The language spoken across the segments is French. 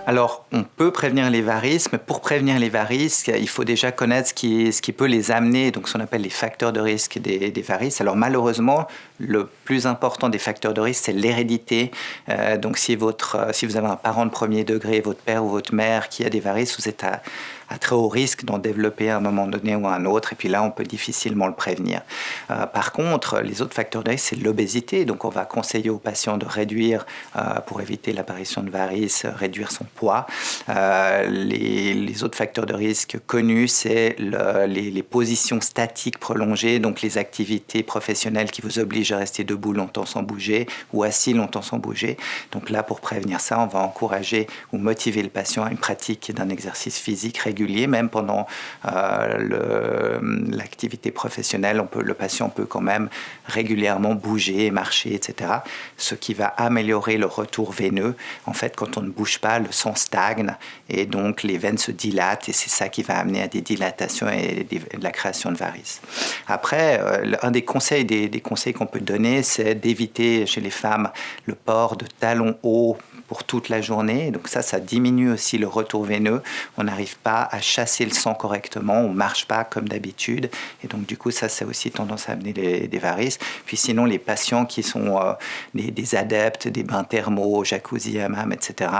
Alors, on peut prévenir les varices, mais pour prévenir les varices, il faut déjà connaître ce qui peut les amener, donc ce qu'on appelle les facteurs de risque des varices. Alors malheureusement, le plus important des facteurs de risque, c'est l'hérédité. Donc si vous avez un parent de premier degré, votre père ou votre mère qui a des varices, vous êtes à très haut risque d'en développer à un moment donné ou à un autre, et puis là, on peut difficilement le prévenir. Par contre, les autres facteurs de risque, c'est l'obésité. Donc on va conseiller aux patients de réduire, pour éviter l'apparition de varices, réduire son poids. Les autres facteurs de risque connus, c'est les positions statiques prolongées, donc les activités professionnelles qui vous obligent à rester debout longtemps sans bouger ou assis longtemps sans bouger. Donc là, pour prévenir ça, on va encourager ou motiver le patient à une pratique d'un exercice physique régulier, même pendant l'activité professionnelle. Le patient peut quand même régulièrement bouger, marcher, etc. Ce qui va améliorer le retour veineux. En fait, quand on ne bouge pas, le sang stagne et donc les veines se dilatent, et c'est ça qui va amener à des dilatations et de la création de varices. Après, un des conseils qu'on peut donner, c'est d'éviter chez les femmes le port de talons hauts pour toute la journée. Donc ça diminue aussi le retour veineux. On n'arrive pas à chasser le sang correctement, on ne marche pas comme d'habitude. Et donc du coup, ça a aussi tendance à amener des varices. Puis sinon, les patients qui sont des adeptes des bains thermaux, jacuzzi, hammam, etc.,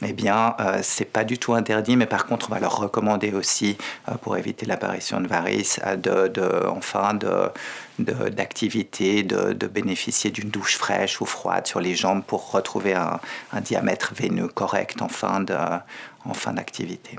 eh bien, c'est pas du tout interdit, mais par contre, on va leur recommander aussi, pour éviter l'apparition de varices, d'activité, de bénéficier d'une douche fraîche ou froide sur les jambes pour retrouver un diamètre veineux correct en fin d'activité.